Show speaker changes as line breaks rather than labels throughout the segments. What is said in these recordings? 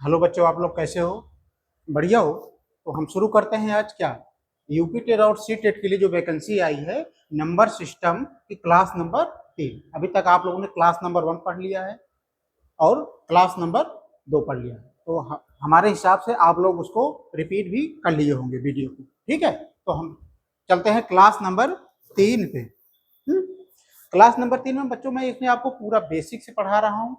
Hello बच्चों, आप लोग कैसे हो? बढ़िया हो? तो हम शुरू करते हैं आज क्या यूपी टेट और सी टेट के लिए जो वैकेंसी आई है नंबर सिस्टम की क्लास नंबर 3। अभी तक आप लोगों ने क्लास नंबर 1 पढ़ लिया है और क्लास नंबर 2 पढ़ लिया है। तो हमारे हिसाब से आप लोग उसको रिपीट भी कर लिए होंगे वीडियो को। ठीक है, तो हम चलते हैं क्लास नंबर 3 पे। क्लास नंबर 3 में बच्चों मैं इसमें आपको पूरा बेसिक से पढ़ा रहा हूँ।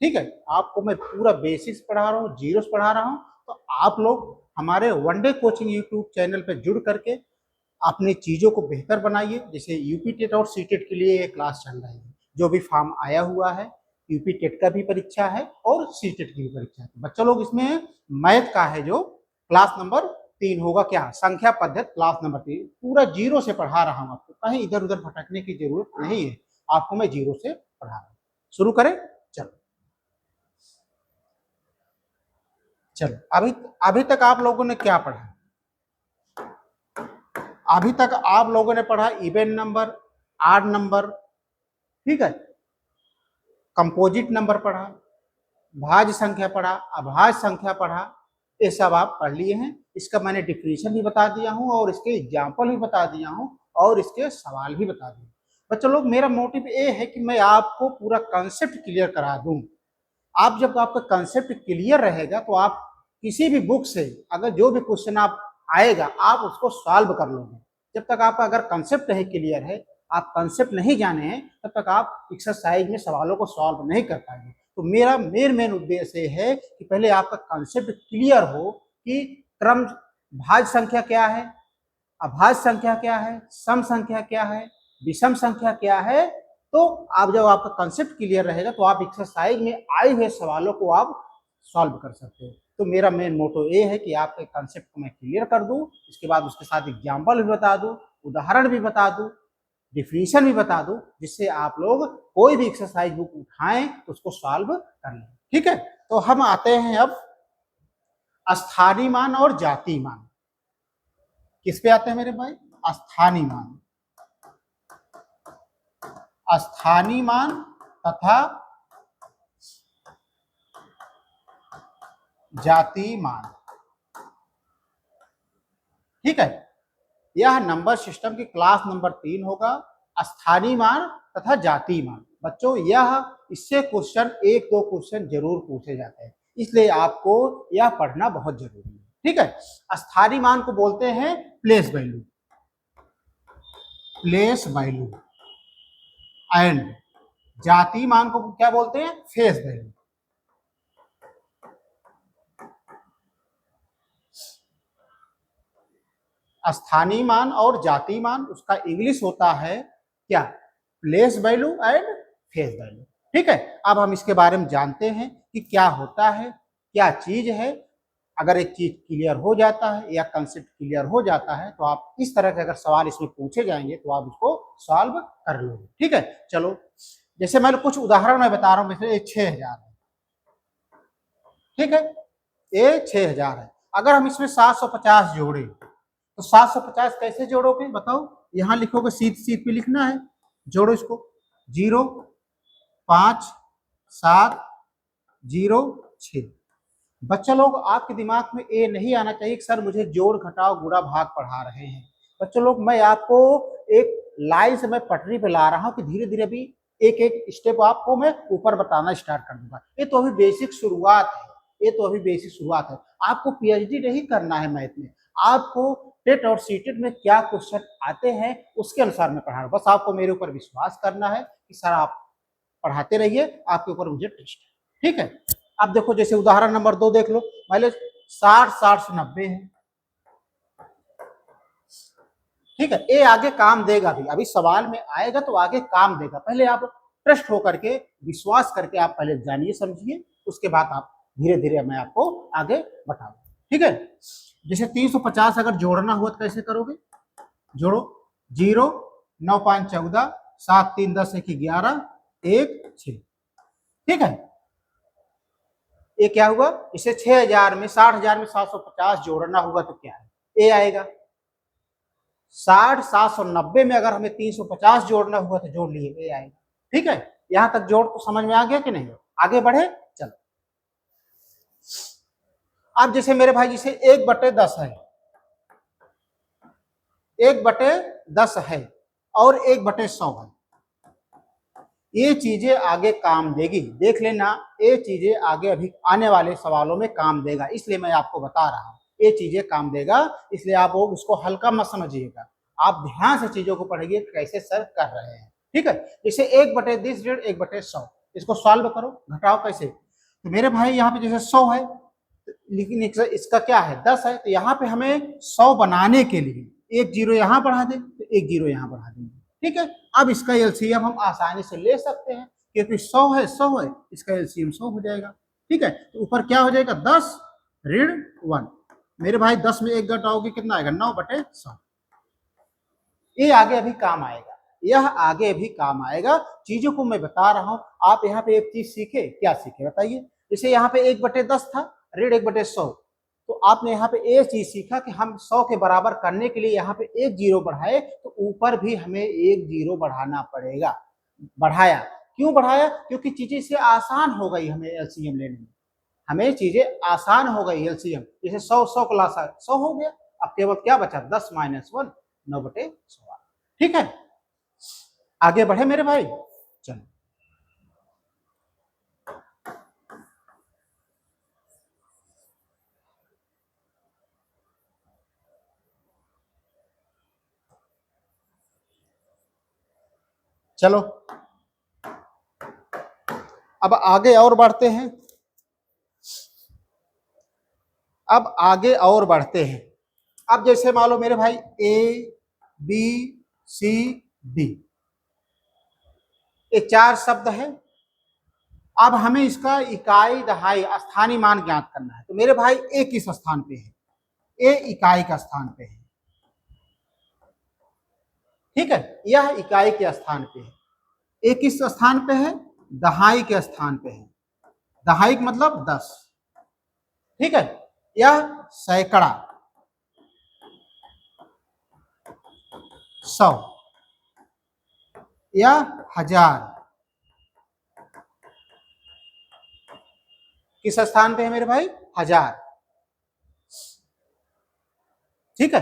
ठीक है, आपको मैं पूरा बेसिक्स पढ़ा रहा हूँ, जीरो से पढ़ा रहा हूँ। तो आप लोग हमारे वनडे कोचिंग यूट्यूब चैनल पे जुड़ करके अपनी चीज़ों को बेहतर बनाइए। जैसे यूपी टेट और सी टेट के लिए ये क्लास चल रही है, जो भी फॉर्म आया हुआ है, यूपी टेट का भी परीक्षा है और सी टेट की भी परीक्षा है। बच्चा लोग इसमें मैथ का है जो क्लास नंबर 3 होगा, क्या संख्या पद्धति क्लास नंबर 3 पूरा जीरो से पढ़ा रहा हूँ आपको, कहीं इधर उधर भटकने की जरूरत नहीं है, आपको मैं जीरो से पढ़ा रहा हूँ। शुरू करें? चलो चलो अभी अभी तक आप लोगों ने क्या पढ़ा? अभी तक आप लोगों ने पढ़ा इवन नंबर, आड नंबर, ठीक है, कंपोजिट नंबर पढ़ा, भाज्य संख्या पढ़ा, अभाज्य संख्या पढ़ा। ये सब आप पढ़ लिए हैं। इसका मैंने डिफिनीशन भी बता दिया हूँ और इसके एग्जाम्पल भी बता दिया हूँ और इसके सवाल भी बता दिए। बच्चों लोग, मेरा मोटिव ये है कि मैं आपको पूरा कंसेप्ट क्लियर करा दूं। आप जब आपका कंसेप्ट क्लियर रहेगा तो आप किसी भी बुक से अगर जो भी क्वेश्चन आप आएगा आप उसको सॉल्व कर लोगे। जब तक आपका अगर कंसेप्ट नहीं क्लियर है, आप कंसेप्ट नहीं जाने हैं, तब तक आप एक्सरसाइज में सवालों को सॉल्व नहीं कर पाएंगे। तो मेरा मेन उद्देश्य है कि पहले आपका कंसेप्ट क्लियर हो कि क्रम भाज्य संख्या क्या है, अभाज्य संख्या क्या है, सम संख्या क्या है, विषम संख्या क्या है। तो आप जब आपका कंसेप्ट क्लियर रहेगा तो आप एक्सरसाइज में आए हुए सवालों को आप सॉल्व कर सकते हो। तो मेरा मेन मोटो ये है कि आपके कंसेप्ट को मैं क्लियर कर दूं, इसके बाद उसके साथ एग्जाम्पल भी बता दूं, उदाहरण भी बता दूं, डिफिनीशन भी बता दूं, जिससे आप लोग कोई भी एक्सरसाइज बुक उठाएं तो उसको सॉल्व कर लें। ठीक है, तो हम आते हैं अब स्थानीय मान और जातीय मान। किस पे आते हैं मेरे भाई? स्थानीय मान। स्थानीय मान तथा जातीय मान। ठीक है, यह नंबर सिस्टम की क्लास नंबर 3 होगा, स्थानीय मान तथा जातीय मान। बच्चों यह इससे क्वेश्चन एक दो क्वेश्चन जरूर पूछे जाते हैं, इसलिए आपको यह पढ़ना बहुत जरूरी है। ठीक है, स्थानीय मान को बोलते हैं place value, place value, and जातीय मान को क्या बोलते हैं? Face value. स्थानीय मान और जातीय मान उसका इंग्लिश होता है क्या? Place value and face value. ठीक है, अब हम इसके बारे में जानते हैं कि क्या होता है, क्या चीज है। अगर एक चीज क्लियर हो जाता है या कंसेप्ट क्लियर हो जाता है तो आप इस तरह के अगर सवाल इसमें पूछे जाएंगे तो आप उसको सॉल्व कर लोगे। ठीक है, चलो जैसे मैं कुछ उदाहरण मैं बता रहा हूँ। जैसे 6000 है, ठीक है, ये 6000 है। अगर हम इसमें 750 जोड़े तो 750 कैसे जोड़ोगे बताओ? यहां लिखोगे, सीध सीध पे लिखना है, जोड़ो इसको। 0 5 7 0 6। बच्चा लोग आपके दिमाग में ये नहीं आना चाहिए कि सर मुझे जोड़ घटाव गुणा भाग पढ़ा रहे हैं। बच्चों लोग, मैं आपको एक लाइन से मैं पटरी पे ला रहा हूँ कि धीरे धीरे अभी एक एक स्टेप आपको मैं ऊपर बताना स्टार्ट कर दूंगा। ये तो अभी बेसिक शुरुआत है, ये तो अभी बेसिक शुरुआत है। आपको पीएचडी नहीं करना है मैथ में, आपको टेट और सीटेट में क्या क्वेश्चन आते हैं उसके अनुसार मैं पढ़ा रहा हूँ। बस आपको मेरे ऊपर विश्वास करना है कि सर आप पढ़ाते रहिए, आपके ऊपर मुझे ट्रस्ट है। ठीक है, अब देखो जैसे उदाहरण नंबर 2 देख लो। मान लो 60 60 से 90 है। ठीक है, ये आगे काम देगा भी, अभी सवाल में आएगा तो आगे काम देगा। पहले आप ट्रस्ट होकर के, विश्वास करके आप पहले जानिए समझिए, उसके बाद आप धीरे धीरे मैं आपको आगे बताऊंगा। ठीक है, जैसे 350 अगर जोड़ना हुआ तो कैसे करोगे? जोड़ो, 0 9 5 14 7 3 10 1 11 1 6। ठीक है, ये क्या हुआ? इसे 6000 में 60,000 में 750 जोड़ना होगा तो क्या है? ए आएगा। 60 790 में अगर हमें 350 जोड़ना हुआ तो जोड़ लिए, ए आएगा। ठीक है, यहां तक जोड़ तो समझ में आ गया कि नहीं? आगे बढ़े, चलो अब जैसे मेरे भाई जैसे 1/10 है, 1/10 है और 1/100 है, ये चीजें आगे काम देगी, देख लेना, ये चीजें आगे अभी आने वाले सवालों में काम देगा, इसलिए मैं आपको बता रहा हूँ ये चीजें काम देगा, इसलिए आप लोग उसको हल्का मत समझिएगा, आप ध्यान से चीजों को पढ़िए कैसे सर कर रहे हैं, ठीक है। जैसे 1/20 ऋण 1/100, इसको सॉल्व करो, घटाओ कैसे, तो मेरे भाई यहाँ पे जैसे 100 है, लेकिन इसका क्या है 10 है, तो यहाँ पे हमें 100 बनाने के लिए एक जीरो यहाँ बढ़ा दें, तो एक जीरो यहाँ बढ़ा देंगे, ठीक है। अब इसका एलसीएम हम आसानी से ले सकते हैं, क्योंकि 100 है 100 है, इसका एलसीएम 100 हो जाएगा, ठीक है। तो ऊपर क्या हो जाएगा 10 ऋण 1, मेरे भाई 10 में 1 घटाओगे कितना आएगा 9/100, ये आगे अभी काम आएगा, यह आगे अभी काम आएगा, चीजों को मैं बता रहा हूं। आप यहाँ पे एक चीज सीखे, क्या सीखे बताइए, जैसे यहाँ पे 1/10 था ऋण 1/100, तो आपने यहाँ पे ये चीज सीखा कि हम 100 के बराबर करने के लिए यहाँ पे एक जीरो बढ़ाए, तो ऊपर भी हमें एक जीरो बढ़ाना पड़ेगा, बढ़ाया, क्यों बढ़ाया, क्योंकि चीजें से आसान हो गई हमें एलसीएम लेने में, हमें चीजें आसान हो गई एलसीएम, जैसे 100 को लासा 100 हो गया, अब केवल क्या बचा 10 - 1 9/100, ठीक है। आगे बढ़े मेरे भाई, चलो चलो अब आगे और बढ़ते हैं, अब आगे और बढ़ते हैं। अब जैसे मान लो मेरे भाई ए बी सी डी, ये 4 शब्द है, अब हमें इसका इकाई दहाई स्थानीय मान ज्ञात करना है, तो मेरे भाई ए किस स्थान पे है, ए इकाई का स्थान पे है, ठीक है, यह इकाई के स्थान पे है, ए किस स्थान पे है, दहाई के स्थान पे है, दहाई मतलब 10, ठीक है, यह सैकड़ा 100 या 1000 किस स्थान पे है मेरे भाई, 1000, ठीक है।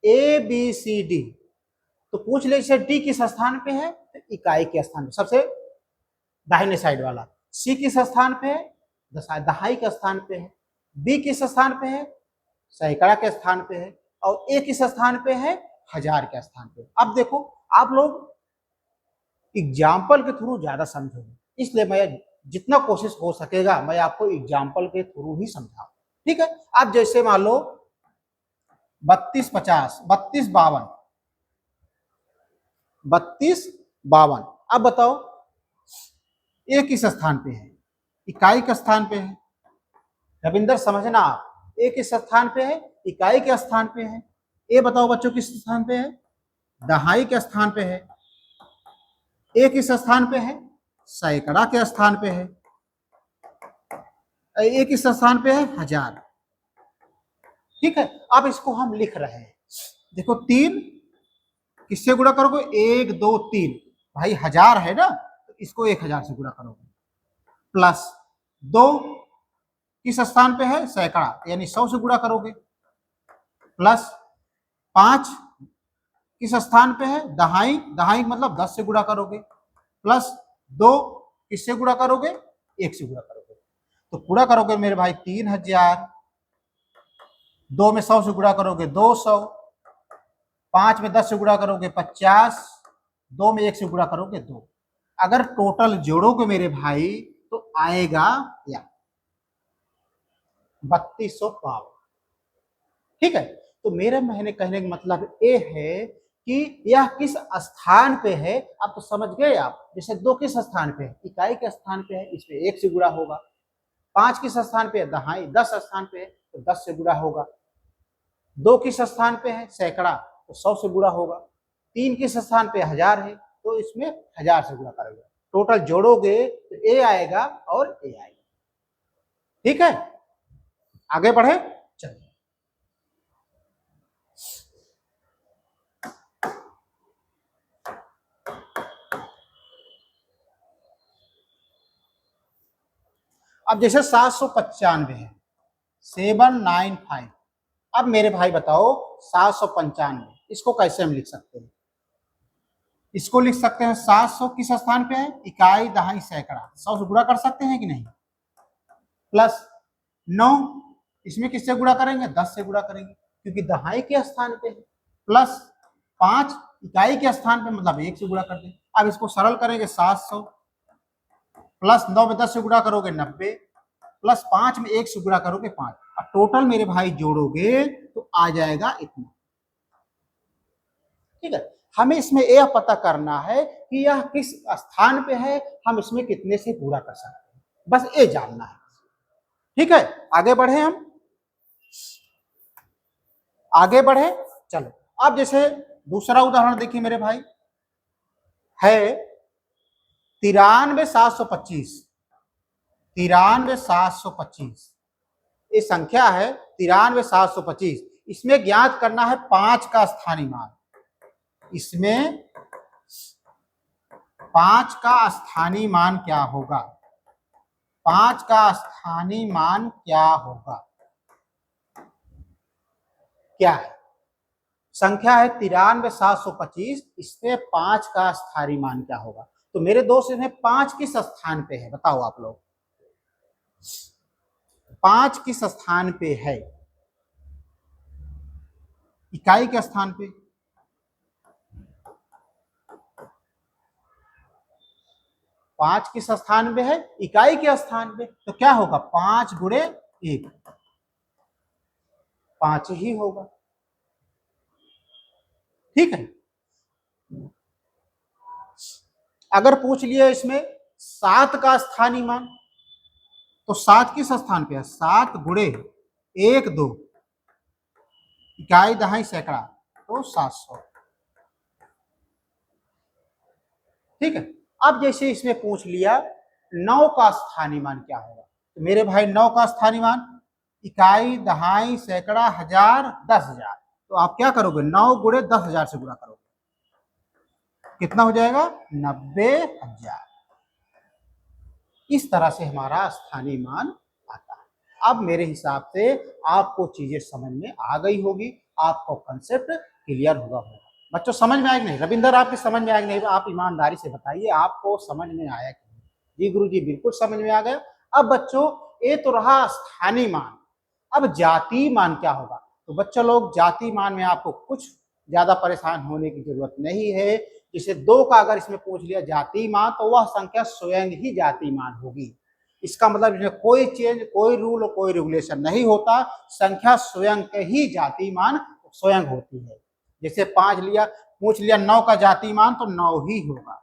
ए बी सी डी, तो पूछ ले से डी किस स्थान पे है, तो इकाई के स्थान पे, सबसे दाहिने साइड वाला, सी किस स्थान पे है, दहाई के स्थान पे है, बी किस स्थान पे है, सैकड़ा के स्थान पे है, और ए किस स्थान पे है, 1000 के स्थान पे। अब देखो आप लोग एग्जाम्पल के थ्रू ज्यादा समझोगे, इसलिए मैं जितना कोशिश हो सकेगा मैं आपको एग्जाम्पल के थ्रू ही समझाऊं, ठीक है। अब जैसे मान लो 32 50 32 52, 32 52, अब बताओ ये किस स्थान पे है, इकाई के स्थान पे है, रविंदर समझना आप, ए किस स्थान पे है, इकाई के स्थान पे है, ए बताओ बच्चों किस स्थान पे है, दहाई के स्थान पे है, ए किस स्थान पे है, सैकड़ा के स्थान पे है, ए किस स्थान पे है, 1000, ठीक है। अब इसको हम लिख रहे हैं, देखो 3 किससे गुणा करोगे, 1 2 3, भाई 1000 है ना, तो इसको 1000 से गुणा करोगे, प्लस 2 किस स्थान पे है, सैकड़ा यानी 100 से गुणा करोगे, प्लस 5 किस स्थान पे है, दहाई दहाई मतलब 10 से गुणा करोगे, प्लस 2 किससे गुणा करोगे, 1 से गुणा करोगे, तो गुणा करोगे मेरे भाई 3000, 2 में 100 से गुणा करोगे 200, 5 में 10 से गुणा करोगे 50, 2 में 1 से गुणा करोगे 2, अगर टोटल जोड़ोगे मेरे भाई तो आएगा या 3252, ठीक है। तो मेरे महीने कहने का मतलब ये है कि यह किस स्थान पे है, आप तो समझ गए आप, जैसे 2 किस स्थान पे है, इकाई के स्थान पे है, इसमें 1 से गुणा होगा, 5 किस स्थान पे है, दहाई 10 स्थान पे है तो 10 से गुणा होगा, 2 किस स्थान पे है, सैकड़ा तो 100 से गुणा होगा, 3 किस स्थान पे 1000 है तो इसमें 1000 से गुणा करोगे, टोटल जोड़ोगे तो ए आएगा और ए आएगा, ठीक है। आगे बढ़े, चलिए अब जैसे 795 है, 795। अब मेरे भाई बताओ 795 इसको कैसे हम लिख सकते हैं? इसको लिख सकते हैं 700 किस स्थान पे है? इकाई दहाई सैकड़ा, 100 से गुणा कर सकते हैं कि नहीं? प्लस 9 इसमें किससे गुणा करेंगे? 10 से गुणा करेंगे क्योंकि दहाई के स्थान पे है। प्लस 5 इकाई के स्थान पे, मतलब 1 से गुणा कर दें। अब इसको सरल करेंगे 700 प्लस 9 में 10 से गुणा करोगे 90 प्लस 5 में 1 से गुणा करोगे 5। अब टोटल मेरे भाई जोड़ोगे तो आ जाएगा इतना। ठीक है, हमें इसमें यह पता करना है कि यह किस स्थान पे है, हम इसमें कितने से पूरा कर सकते हैं, बस ये जानना है। ठीक है, आगे बढ़े, हम आगे बढ़े। चलो अब जैसे दूसरा उदाहरण देखिए मेरे भाई, है 93,725। 93,725 ये संख्या है 93,725। इसमें ज्ञात करना है 5 का स्थानीय मान। इसमें 5 का स्थानीय मान क्या होगा? 5 का स्थानीय मान क्या होगा? क्या है? संख्या है 93,725, इसमें 5 का स्थानीय मान क्या होगा? तो मेरे दोस्त इसमें 5 किस स्थान पे है बताओ आप लोग? 5 किस स्थान पे है? इकाई के स्थान पे। 5 किस स्थान पे है? इकाई के स्थान पे। तो क्या होगा? 5 गुणे 1, 5 ही होगा। ठीक है, अगर पूछ लिया इसमें 7 का स्थानीय मान, तो 7 किस स्थान पे है? 7 गुणे 1 2 इकाई दहाई सैकड़ा, तो 700। ठीक है, अब जैसे इसमें पूछ लिया 9 का स्थानीय मान क्या होगा, तो मेरे भाई 9 का स्थानीय मान इकाई दहाई सैकड़ा हजार 10,000, तो आप क्या करोगे? 9 गुणे 10,000 से गुणा करोगे, कितना हो जाएगा? 90,000। इस तरह से हमारा स्थानीय मान आता है। अब मेरे हिसाब से आपको चीजें समझ में आ गई होगी, आपको कंसेप्ट क्लियर होगा। बच्चों समझ में आया कि नहीं? रविंदर आपके समझ में आया कि नहीं? आप ईमानदारी से बताइए आपको समझ में आया कि नहीं? जी गुरुजी बिल्कुल समझ में आ गया। अब बच्चों ये तो रहा स्थानीय मान, अब जातीय मान क्या होगा? तो बच्चों लोग जातीय मान में आपको कुछ ज्यादा परेशान होने की जरूरत नहीं है। जैसे 2 का अगर इसमें पूछ लिया जातीय मान, तो वह संख्या स्वयं ही जातीय मान होगी। इसका मतलब इसमें कोई चेंज, कोई रूल और कोई रेगुलेशन नहीं होता, संख्या स्वयं के ही जातीय मान स्वयं होती है। जैसे 5 लिया, पूछ लिया 9 का जातीय मान, तो 9 ही होगा।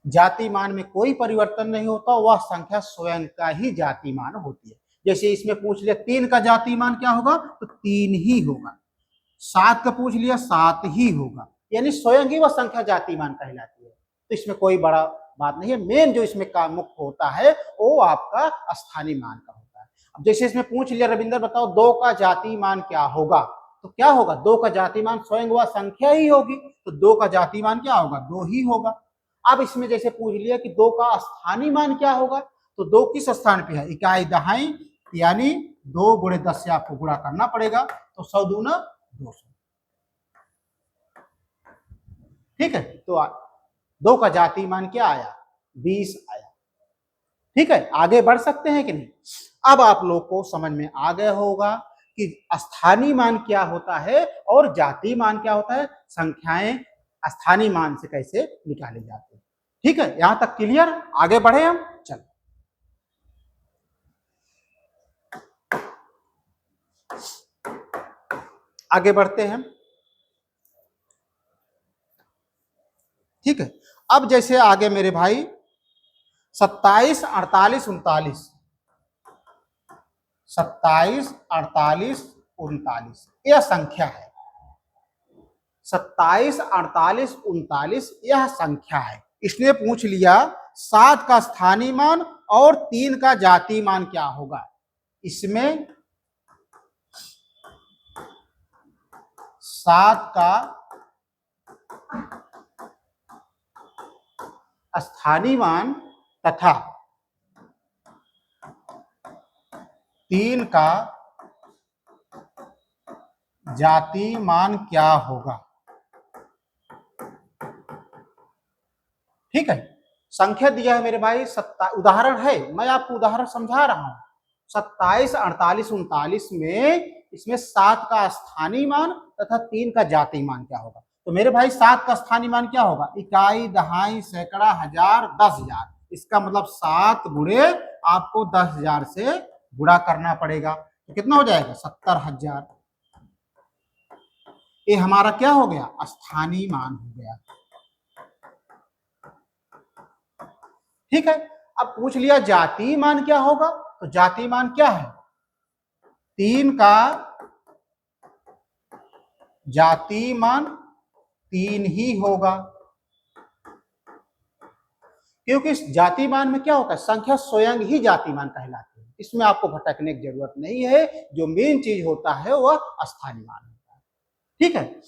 जातीय मान में कोई परिवर्तन नहीं होता, वह संख्या स्वयं का ही जातीय मान होती है। जैसे इसमें पूछ लिया 3 का जातीय मान क्या होगा, तो 3 ही होगा। 7 का पूछ लिया 7 ही होगा, यानी स्वयं ही वह संख्या जातीय मान कहलाती है। तो इसमें कोई बड़ा बात नहीं है। मेन जो इसमें का मुख्य होता है वो आपका स्थानीय मान का होता है। अब जैसे इसमें पूछ लिया रविंदर बताओ 2 का जातीय मान क्या होगा, तो क्या होगा? 2 का जातीय मान स्वयं वह संख्या ही होगी, तो 2 का जातीय मान क्या होगा? 2 ही होगा। अब इसमें जैसे पूछ लिया कि 2 का स्थानीय मान क्या होगा, तो 2 किस स्थान पे है? इकाई दहाई, यानी 2 गुणे 10 से आपको गुणा करना पड़ेगा, तो 100 दूना 200। ठीक है, तो 2 का जातीय मान क्या आया? 20 आया। ठीक है, आगे बढ़ सकते हैं कि नहीं? अब आप लोग को समझ में आ गया होगा कि स्थानीय मान क्या होता है और जातीय मान क्या होता है, संख्याएं स्थानीय मान से कैसे निकाली जाती है। ठीक है, यहां तक क्लियर? आगे बढ़े हम, चलो आगे बढ़ते हैं। ठीक है, अब जैसे आगे मेरे भाई 27, 48, 39, 27, 48, 39 यह संख्या है। 27, 48, 39 यह संख्या है। इसने पूछ लिया 7 का स्थानीय मान और 3 का जातीय मान क्या होगा। इसमें 7 का स्थानीय मान तथा 3 का जाति मान क्या होगा। ठीक है, संख्या दिया है मेरे भाई, उदाहरण है, मैं आपको उदाहरण समझा रहा हूं। 27, 48, 39 में इसमें 7 का स्थानीय मान तथा 3 का जातीय मान क्या होगा। तो मेरे भाई 7 का स्थानीय मान क्या होगा, इकाई, दहाई, सैकड़ा, हजार, 10,000। इसका मतलब 7 गुणे आपको 10,000 से गुणा करना पड़ेगा, तो कितना हो जाएगा, 70,000। ये हमारा क्या हो गया, स्थानीय मान हो गया। ठीक है, अब पूछ लिया जातीय मान क्या होगा, तो जातीय मान क्या है, 3 का जातीय मान 3 ही होगा, क्योंकि इस जातीय मान में क्या होता है, संख्या स्वयं ही जातीय मान कहलाती है। इसमें आपको भटकने की जरूरत नहीं है, जो मेन चीज होता है वह स्थानीय मान होता है। ठीक है,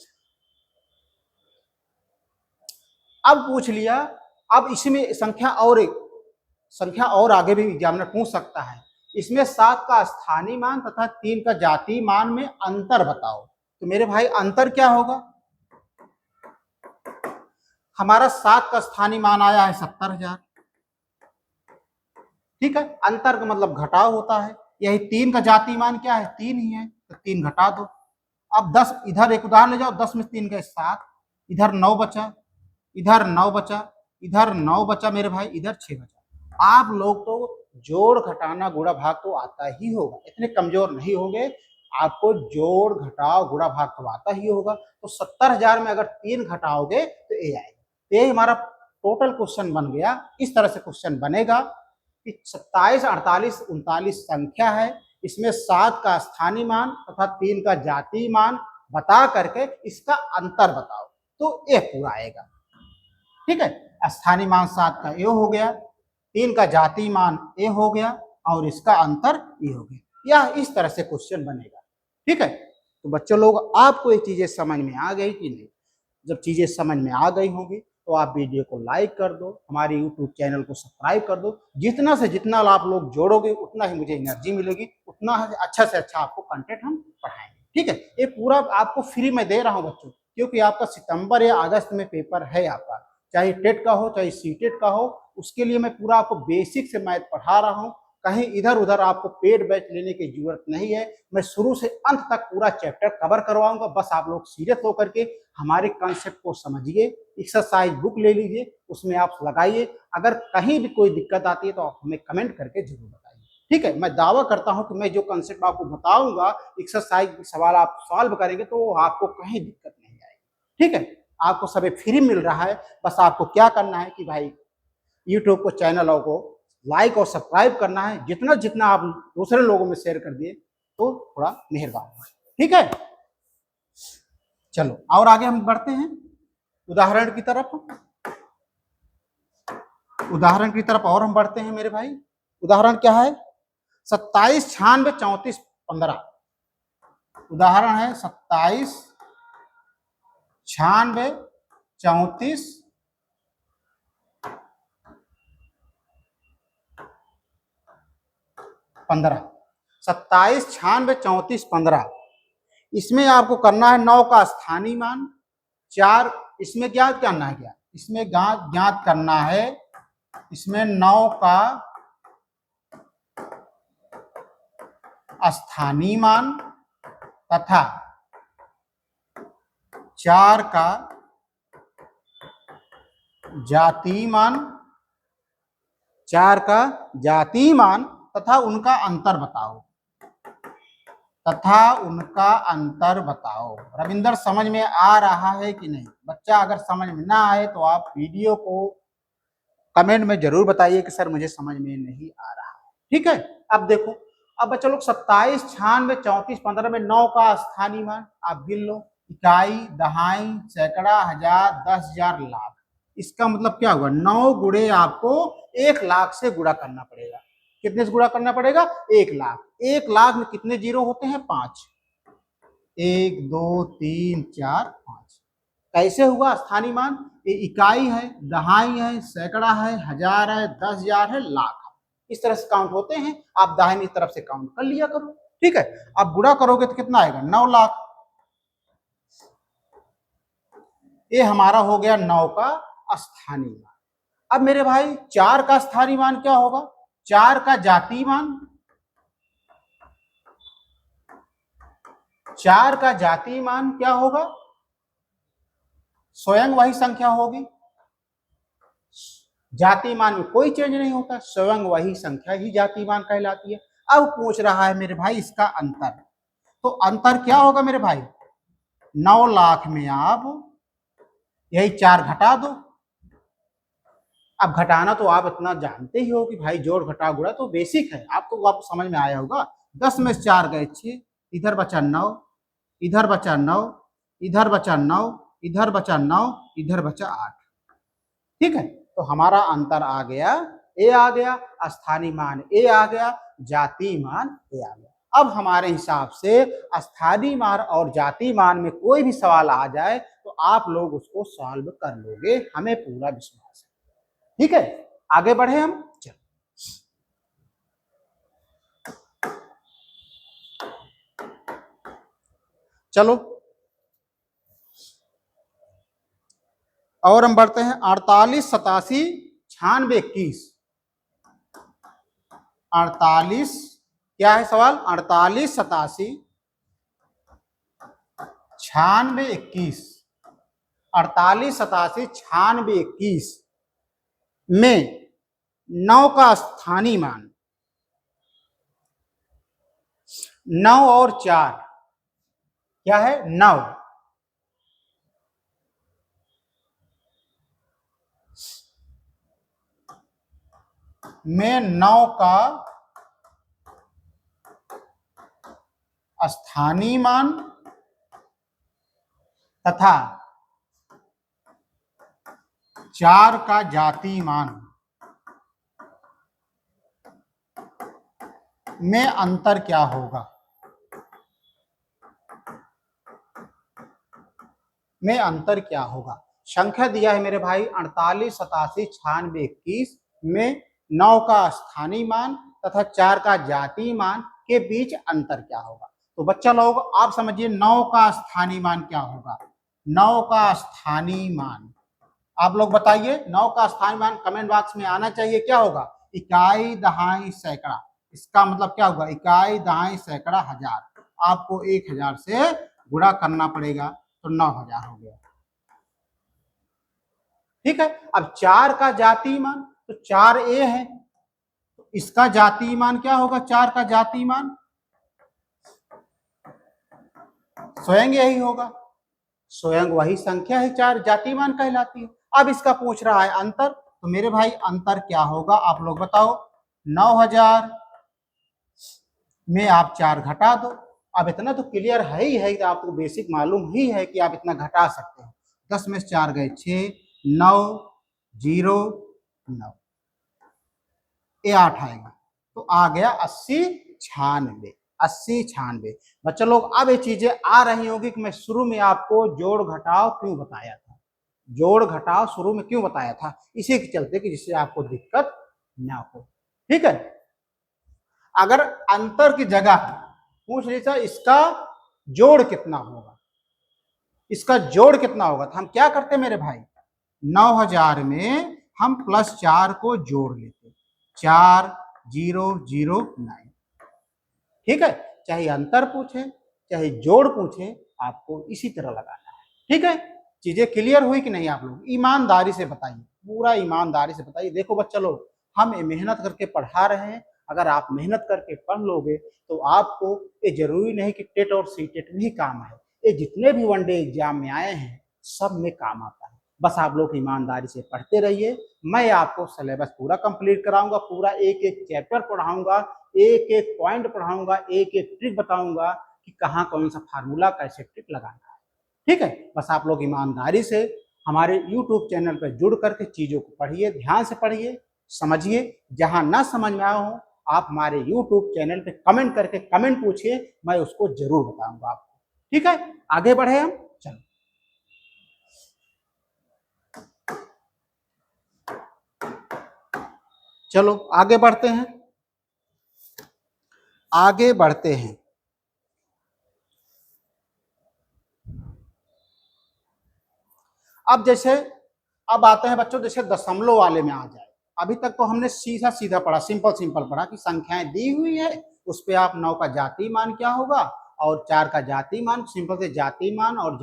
अब पूछ लिया, अब इसमें संख्या और आगे भी एग्जामिनर पूछ सकता है, इसमें 7 का स्थानीय मान तथा 3 का जातीय मान में अंतर बताओ। तो मेरे भाई अंतर क्या होगा, हमारा 7 का स्थानीय मान आया है 70,000। ठीक है, अंतर का मतलब घटाव होता है, यही 3 का जातीय मान क्या है, 3 ही है, तो 3 घटा दो। अब 10 इधर एक उदाहरण ले जाओ, 10 में 3 गए 7, इधर 9 बचा, इधर 9 बचा, इधर 9 बचा मेरे भाई, इधर 6 बचा। आप लोग तो जोड़ घटाना गुणा भाग तो आता ही होगा, इतने कमजोर नहीं होंगे, आपको जोड़ घटाव गुणा भाग तो आता ही होगा। तो 70,000 में अगर 3 घटाओगे तो ये आएगा, ये हमारा टोटल क्वेश्चन बन गया। इस तरह से क्वेश्चन बनेगा कि 27, 48, 39 संख्या है, इसमें 7 का स्थानीय मान तथा 3 का जातीय मान बता करके इसका अंतर बताओ, तो ये पूरा आएगा। ठीक है, स्थानीय मान 7 का ए हो गया, 3 का जातीय मान ए हो गया, और इसका अंतर ए हो गया। यह इस तरह से क्वेश्चन बनेगा। ठीक है, तो बच्चों लोग आपको ये चीजें समझ में आ गई कि नहीं। जब चीजें समझ में आ गई होंगी तो आप वीडियो को लाइक कर दो, हमारे यूट्यूब चैनल को सब्सक्राइब कर दो। जितना से जितना आप लोग जोड़ोगे उतना ही मुझे एनर्जी मिलेगी, उतना अच्छा से अच्छा आपको कंटेंट हम पढ़ाएंगे। ठीक है, ये पूरा आपको फ्री में दे रहा हूँ बच्चों, क्योंकि आपका सितंबर या अगस्त में पेपर है आपका, चाहे टेट का हो चाहे सीटेट का हो, उसके लिए मैं पूरा आपको बेसिक से मैथ पढ़ा रहा हूँ। कहीं इधर उधर आपको पेड बैच लेने की जरूरत नहीं है, मैं शुरू से अंत तक पूरा चैप्टर कवर करवाऊंगा। बस आप लोग सीरियस होकर के हमारे कंसेप्ट को समझिए, एक्सरसाइज बुक ले लीजिए, उसमें आप लगाइए। अगर कहीं भी कोई दिक्कत आती है तो आप हमें कमेंट करके जरूर बताइए। ठीक है, मैं दावा करता हूं कि मैं जो कंसेप्ट आपको बताऊंगा, एक्सरसाइज सवाल आप सॉल्व करेंगे तो आपको कहीं दिक्कत नहीं आएगी। ठीक है, आपको सब फ्री मिल रहा है, बस आपको क्या करना है कि भाई यूट्यूब को चैनलों को लाइक और सब्सक्राइब करना है। जितना जितना आप दूसरे लोगों में शेयर कर दिए तो थोड़ा मेहरबान है। ठीक है, चलो और आगे हम बढ़ते हैं उदाहरण की तरफ। उदाहरण की तरफ और हम बढ़ते हैं मेरे भाई। उदाहरण क्या है, 27, 96, 34, 15। उदाहरण है 27, 96, 34, 15। 27, 96, 34, 15। इसमें आपको करना है 9 का स्थानीय मान, 4 इसमें ज्ञात करना है, क्या इसमें ज्ञात करना है, इसमें 9 का स्थानीय मान तथा 4 का जातीय मान, 4 का जातीय मान तथा उनका अंतर बताओ, रविंदर समझ में आ रहा है कि नहीं बच्चा? अगर समझ में ना आए तो आप वीडियो को कमेंट में जरूर बताइए कि सर मुझे समझ में नहीं आ रहा है। ठीक है, अब देखो, अब बच्चा लोग 27, 96, 34, 15 में 9 का स्थानीय मान आप गिन लो, इकाई, दहाई, सैकड़ा, हजार, 10,000, लाख। इसका मतलब क्या हुआ, 9 गुणे आपको 1 लाख से गुणा करना पड़ेगा। कितने से गुणा करना पड़ेगा, 1 लाख। 1 लाख में कितने जीरो होते हैं, 5। 1 2 3 4 5। कैसे हुआ स्थानीय मान, ये इकाई है, दहाई है, सैकड़ा है, हजार है, 10,000 है, लाख है। इस तरह से काउंट होते हैं, आप दाहिनी तरफ से काउंट कर लिया करो। ठीक है, अब गुणा करोगे तो कितना आएगा, 9 लाख। ये हमारा हो गया 9 का स्थानीय मान। अब मेरे भाई 4 का स्थानीय मान क्या होगा, 4 का जातीय मान, 4 का जातीय मान क्या होगा, स्वयं वही संख्या होगी। जातीय मान में कोई चेंज नहीं होता, स्वयं वही संख्या ही जातीय मान कहलाती है। अब पूछ रहा है मेरे भाई इसका अंतर, तो अंतर क्या होगा मेरे भाई, 9 लाख में आप यही 4 घटा दो। अब घटाना तो आप इतना जानते ही हो कि भाई जोड़ घटा गुणा तो बेसिक है, आपको समझ में आया होगा। 10 में 4 गए 6, इधर बचा 9, इधर बचा 9, इधर बचा 9, इधर बचा 9, इधर बचा 8। ठीक है, तो हमारा अंतर आ गया, ए आ गया, स्थानीय मान ए आ गया, जातीय मान ए आ गया। अब हमारे हिसाब से स्थानीय मान और जातीय मान में कोई भी सवाल आ जाए तो आप लोग उसको सॉल्व कर लोगे, हमें पूरा विश्वास है। ठीक है, आगे बढ़े हम। चलो और हम बढ़ते हैं 48 87 96 21। 48 क्या है सवाल, 48 87 96 21। 48 87 96 21 में 9 का स्थानीय मान, 9 और 4 क्या है, 9। में 9 का स्थानीय मान तथा 4 का जातीय मान में अंतर क्या होगा, में अंतर क्या होगा। संख्या दिया है मेरे भाई 48 87 96 21 में 9 का स्थानीय मान तथा 4 का जातीय मान के बीच अंतर क्या होगा। तो बच्चा लोग आप समझिए 9 का स्थानीय मान क्या होगा, 9 का स्थानीय मान आप लोग बताइए, 9 का स्थानीय मान कमेंट बॉक्स में आना चाहिए। क्या होगा, इकाई दहाई सैकड़ा, इसका मतलब क्या होगा, इकाई दहाई सैकड़ा हजार। आपको 1000 से गुणा करना पड़ेगा तो 9000 हो गया। ठीक है, अब 4 का जातीय मान, तो 4 ए है, तो इसका जातीय मान क्या होगा, 4 का जातीय मान स्वयं यही होगा, स्वयं वही संख्या है 4 जातीय मान कहलाती है। अब इसका पूछ रहा है अंतर, तो मेरे भाई अंतर क्या होगा आप लोग बताओ, 9000 में आप 4 घटा दो। अब इतना तो क्लियर है ही है कि आपको बेसिक मालूम ही है कि आप इतना घटा सकते हो। 10 में 4 गए 6, 9 0 9, ये 8 आएगा, तो आ गया 80 96। 80 96 बच्चा लोग, अब ये चीजें आ रही होगी कि मैं शुरू में आपको जोड़ घटाव क्यों बताया था, जोड़ घटाव शुरू में क्यों बताया था, इसी के चलते कि जिससे आपको दिक्कत ना हो। ठीक है, अगर अंतर की जगह पूछ लीजिए इसका जोड़ कितना होगा, इसका जोड़ कितना होगा, तो हम क्या करते मेरे भाई, 9000 में हम +4 को जोड़ लेते, 4 0 0 9। ठीक है, चाहे अंतर पूछे चाहे जोड़ पूछे, आपको इसी तरह लगाना है। ठीक है, चीजें क्लियर हुई कि नहीं, आप लोग ईमानदारी से बताइए, पूरा ईमानदारी से बताइए। देखो बच्चा लोग, हम मेहनत करके पढ़ा रहे हैं, अगर आप मेहनत करके पढ़ लोगे तो आपको ये जरूरी नहीं कि टेट और सीटेट में ही काम आए, ये जितने भी वनडे एग्जाम में आए हैं सब में काम आता है। बस आप लोग ईमानदारी से पढ़ते रहिए, मैं आपको सिलेबस पूरा कंप्लीट कराऊंगा, पूरा एक एक चैप्टर पढ़ाऊंगा, एक एक पॉइंट पढ़ाऊंगा, एक एक ट्रिक बताऊंगा कि कहाँ कौन सा फार्मूला कैसे ट्रिक लगाना है। ठीक है, बस आप लोग ईमानदारी से हमारे YouTube चैनल पर जुड़ करके चीजों को पढ़िए, ध्यान से पढ़िए, समझिए। जहां ना समझ में आया हो आप हमारे YouTube चैनल पे कमेंट करके कमेंट पूछिए, मैं उसको जरूर बताऊंगा आपको। ठीक है, आगे बढ़े हम, चलो चलो आगे बढ़ते हैं। आगे बढ़ते हैं। अब आते हैं बच्चों, जैसे दशमलव वाले में आ जाए। अभी तक तो हमने सीधा सीधा पढ़ा, सिंपल सिंपल पढ़ा कि संख्याएं दी हुई है, उस पे आप 9 का जातीय मान क्या होगा और 4 का जातीय मान, सिंपल से जातीय मान और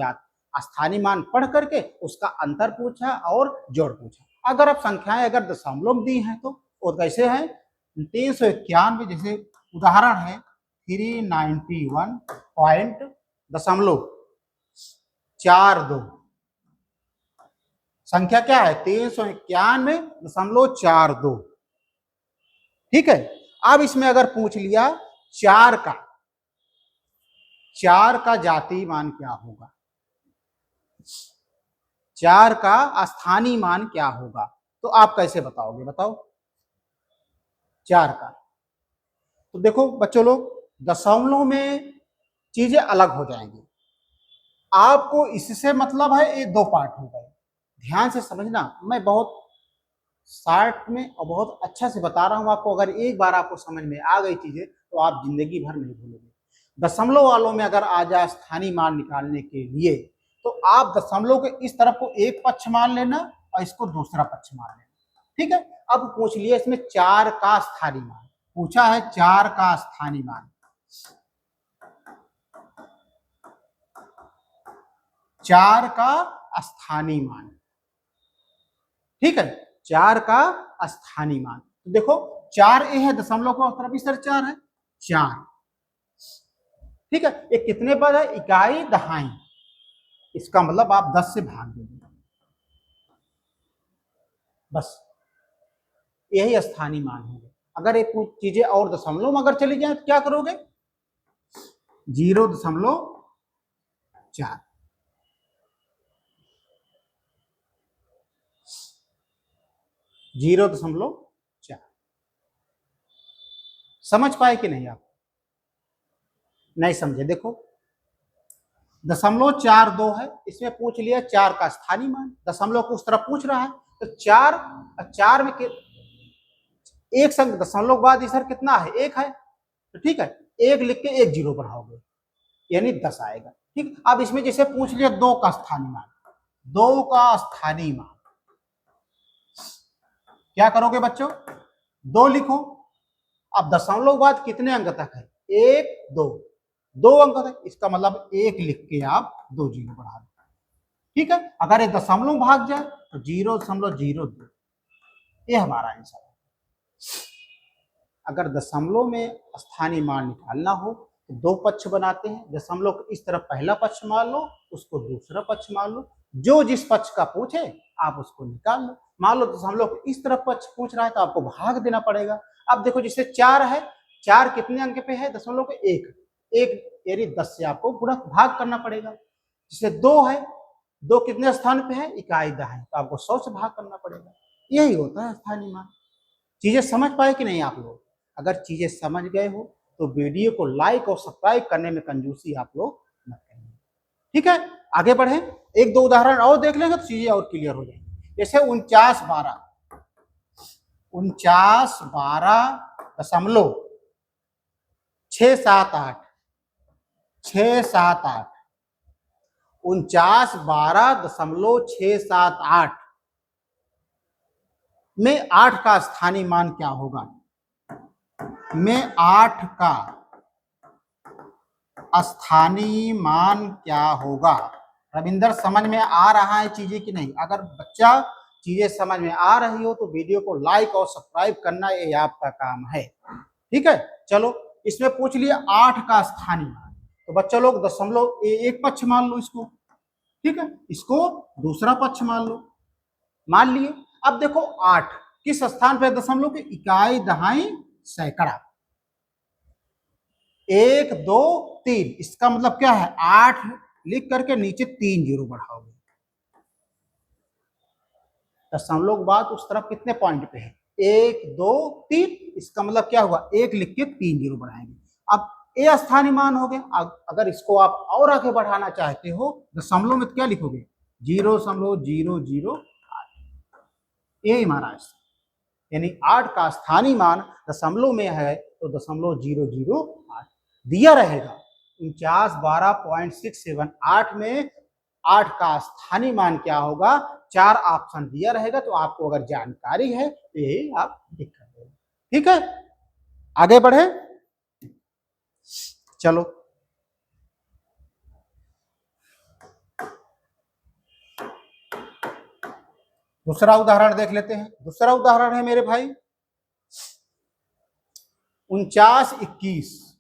स्थानीय मान पढ़ करके उसका अंतर पूछा और जोड़ पूछा। अगर आप संख्याएं अगर दशमलव दी हैं तो कैसे है, 391, जैसे उदाहरण है 391.42, संख्या क्या है 391.42। ठीक है, अब इसमें अगर पूछ लिया 4 का जातीय मान क्या होगा, 4 का स्थानीय मान क्या होगा, तो आप कैसे बताओगे, बताओ 4 का। तो देखो बच्चों लोग, दशमलव में चीजें अलग हो जाएंगी। आपको इससे मतलब है, ये 2 पार्ट हो गए, ध्यान से समझना। मैं बहुत शार्ट में और बहुत अच्छा से बता रहा हूं आपको। अगर एक बार आपको समझ में आ गई चीजें तो आप जिंदगी भर नहीं भूलोगे। दशमलव वालों में अगर आ जाए स्थानीय मान निकालने के लिए, तो आप दशमलव के इस तरफ को एक पक्ष मान लेना और इसको दूसरा पक्ष मान लेना। ठीक है, अब पूछ लिया इसमें 4 का स्थानीय मान, पूछा है 4 का स्थानीय मान, 4 का स्थानीय मान। ठीक है, 4 का स्थानीय मान। तो देखो 4 ए है, दशमलव को तरफ इस तरफ 4 है, 4। ठीक है, ये कितने पद है, इकाई दहाई, इसका मतलब आप 10 से भाग देंगे, बस यही स्थानीय मान होंगे। अगर एक चीजें और दशमलव में अगर चली जाए तो क्या करोगे, 0.4, जीरो दशमलव 4। समझ पाए कि नहीं आप, नहीं समझे। देखो 0.42 है, इसमें पूछ लिया 4 का स्थानीय मान, दशमलव को उस तरफ पूछ रहा है, तो 4 में एक संग दशमलव के बाद इधर कितना है, 1 है, तो ठीक है 1 लिख के 1 जीरो बढ़ाओगे यानी 10 आएगा। ठीक, अब इसमें जैसे पूछ लिया 2 का स्थानीय मान, 2 का स्थानीय मान क्या करोगे बच्चों, 2 लिखो। अब दशमलव के बाद कितने अंक तक है, 1 2 अंक तक, इसका मतलब 1 लिख के आप 2 जीरो बढ़ा दो। ठीक है, अगर ये दशमलव भाग जाए तो 0.02, ये हमारा आंसर है। अगर दशमलव में स्थानीय मान निकालना हो तो 2 पक्ष बनाते हैं, दशमलव को इस तरफ पहला पक्ष मान लो, उसको दूसरा पक्ष मान लो, जो जिस पक्ष का पूछे आप उसको निकाल लो। मान लो दशमलव को इस तरफ पक्ष पूछ रहा है तो आपको भाग देना पड़ेगा। अब देखो जैसे 4 है, 4 कितने अंक पे है, दशमलव के 1 यानी 10 से आपको पूरा भाग करना पड़ेगा। जैसे 2 है, 2 कितने स्थान पे है, इकाई दहाई, तो आपको 100 से भाग करना पड़ेगा। यही होता है स्थानीय मान। चीजें समझ पाए कि नहीं आप लोग, अगर चीजें समझ गए हो तो वीडियो को लाइक और सब्सक्राइब करने में कंजूसी आप लोग मत करिए। ठीक है, आगे बढ़े, 1-2 उदाहरण और देख लेंगे तो चीजें और क्लियर हो जाएंगी। जैसे 49 12 दशमलव 678, 49 12 दशमलव 678 में 8 का स्थानीय मान क्या होगा, में 8 का स्थानीय मान क्या होगा। रविंदर समझ में आ रहा है चीजें कि नहीं, अगर बच्चा चीजें समझ में आ रही हो तो वीडियो को लाइक और सब्सक्राइब करना ये आपका काम है। ठीक है, चलो इसमें पूछ लिया 8 का स्थानीय मान, तो बच्चा लोग दशमलव एक पक्ष मान लो इसको, ठीक है, इसको दूसरा पक्ष मान लो, मान लिए। अब देखो 8 किस स्थान पे दशमलव के, इकाई दहाई सैकड़ा, 1 2 3, इसका मतलब क्या है 8 लिख करके नीचे 3 जीरो बढ़ाओगे। दशमलव के बाद उस तरफ कितने पॉइंट पे है, 1 2 3, इसका मतलब क्या हुआ 1 लिख के 3 जीरो बढ़ाएंगे। अब ये स्थानीय मान हो गया। अगर इसको आप और आगे बढ़ाना चाहते हो दशमलव में तो क्या लिखोगे 0.008, ये हमारा आंसर। यानी 8 का स्थानीय मान दशमलव में है तो 0.008 दिया रहेगा। 49, 12.678 में 8 का स्थानीय मान क्या होगा, 4 ऑप्शन दिया रहेगा। तो आपको अगर जानकारी है तो यही आप टिक कर देंगे। ठीक है, आगे बढ़े, चलो दूसरा उदाहरण देख लेते हैं। दूसरा उदाहरण है मेरे भाई 49, 21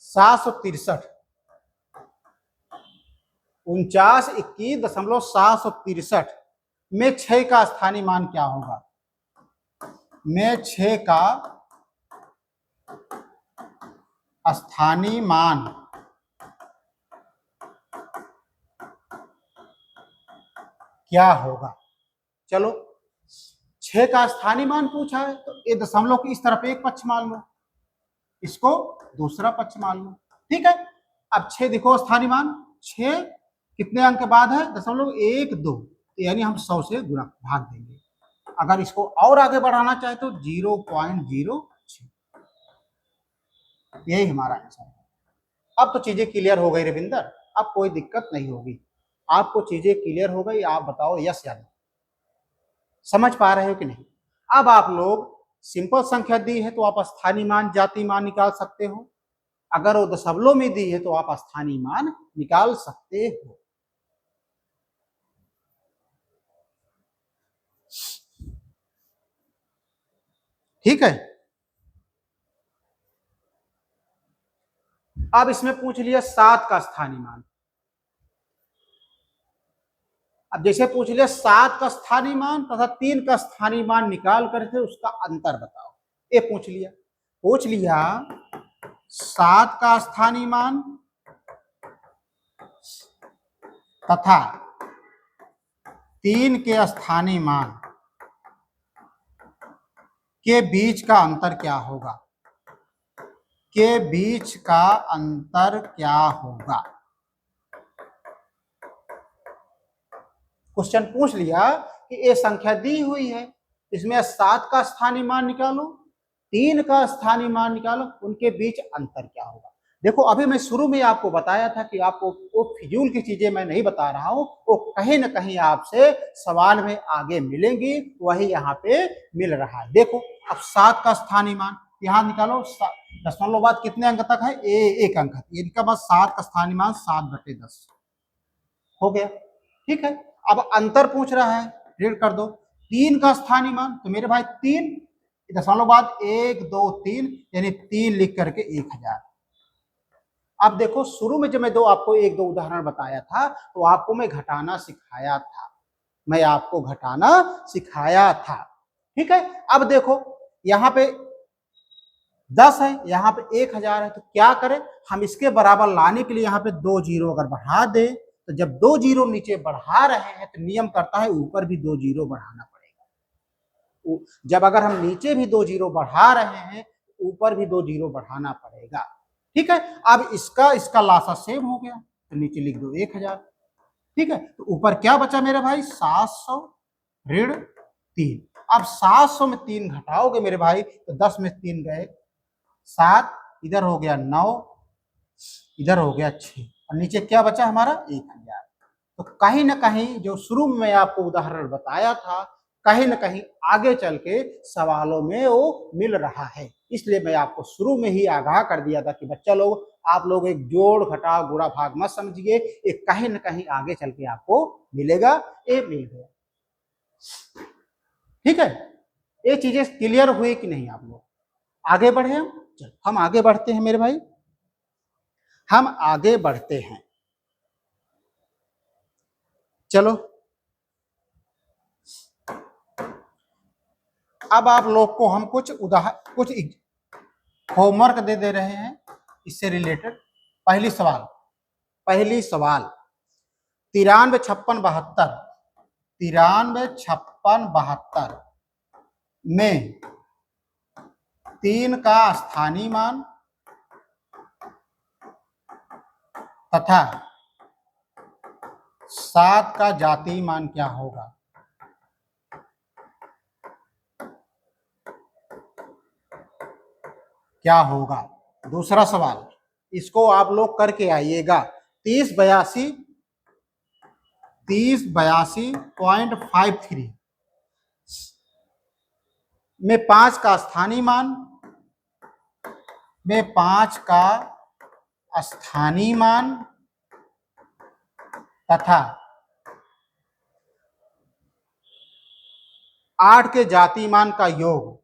763 में 6 का स्थानीय मान क्या होगा, में 6 का स्थानीय मान क्या होगा। चलो 6 का स्थानीय मान पूछा है तो ये दशमलव की इस तरफ एक पक्ष मान लो, इसको दूसरा पक्ष मान लो। ठीक है, अब 6 देखो स्थानीय मान, 6 कितने अंक के बाद है, 0.12, यानी हम 100 से गुणा भाग देंगे। अगर इसको और आगे बढ़ाना चाहे तो 0.06, यही हमारा आंसर है। अब तो चीजें क्लियर हो गई रविंदर, अब कोई दिक्कत नहीं होगी। आपको चीजें क्लियर हो गई, आप बताओ यस या नो, समझ पा रहे हो कि नहीं। अब आप लोग सिंपल संख्या दी है तो आप स्थानीय मान जातीय मान निकाल सकते हो, अगर वो दशमलव में दी है तो आप स्थानीय मान निकाल सकते हो। ठीक है, अब इसमें पूछ लिया 7 का स्थानीय मान। अब जैसे पूछ लिया 7 का स्थानीय मान तथा 3 का स्थानीय मान निकाल करके उसका अंतर बताओ, ये पूछ लिया। 7 का स्थानीय मान तथा 3 के स्थानीय मान के बीच का अंतर क्या होगा, के बीच का अंतर क्या होगा। क्वेश्चन पूछ लिया कि ये संख्या दी हुई है, इसमें 7 का स्थानीय मान निकालो, 3 का स्थानीय मान निकालो, उनके बीच अंतर क्या होगा। देखो अभी मैं शुरू में आपको बताया था कि आपको वो फिजूल की चीजें मैं नहीं बता रहा हूं, वो कहीं ना कहीं आपसे सवाल में आगे मिलेंगी, वही यहाँ पे मिल रहा है। देखो अब 7 का स्थानीय मान यहाँ निकालो, दशमलव बाद कितने अंक तक है, एक अंक, इनका बस 7 का स्थानीय मान 7/10 हो गया। ठीक है, अब अंतर पूछ रहा है, रीड कर दो। 3 का स्थानीय मान, तो मेरे भाई 3 दशमलव बाद 1 2 3, यानी 3 लिख करके 1000। अब देखो शुरू में जब मैं आपको 1-2 उदाहरण बताया था तो आपको मैं घटाना सिखाया था, मैं आपको घटाना सिखाया था। ठीक है, अब देखो यहाँ पे 10 है, यहाँ पे 1000 है, तो क्या करें हम, इसके बराबर लाने के लिए यहाँ पे 2 जीरो अगर बढ़ा दे, तो जब 2 जीरो नीचे बढ़ा रहे हैं तो नियम करता है ऊपर भी 2 जीरो बढ़ाना पड़ेगा। जब अगर हम नीचे भी 2 जीरो बढ़ा रहे हैं ऊपर भी 2 जीरो बढ़ाना पड़ेगा। ठीक है, अब इसका लासा सेम हो गया तो नीचे लिख दो 1000। ठीक है, तो ऊपर क्या बचा मेरे भाई, 700 ऋण 3। अब 700 में 3 घटाओगे मेरे भाई तो 10 में 3 गए 7, इधर हो गया 9, इधर हो गया 6, और नीचे क्या बचा हमारा 1000। तो कहीं ना कहीं जो शुरू में आपको उदाहरण बताया था, कहीं ना कहीं आगे चल के सवालों में वो मिल रहा है, इसलिए मैं आपको शुरू में ही आगाह कर दिया था कि बच्चा लोग आप लोग एक जोड़ घटाव गुणा भाग मत समझिए, एक कहीं ना कहीं आगे चल के आपको मिलेगा। ये मिल गया। ठीक है, ये चीजें क्लियर हुई कि नहीं, आप लोग आगे बढ़े हम। चलो हम आगे बढ़ते हैं मेरे भाई, हम आगे बढ़ते हैं। चलो अब आप लोग को हम कुछ होमवर्क दे रहे हैं इससे रिलेटेड। पहली सवाल 93, 56, 72 में 3 का स्थानीय मान तथा 7 का जातीय मान क्या होगा? क्या होगा? दूसरा सवाल, इसको आप लोग करके आइएगा। 3082.53 में 5 का स्थानीय मान, में 5 का स्थानीय मान तथा 8 के जातीय मान का योग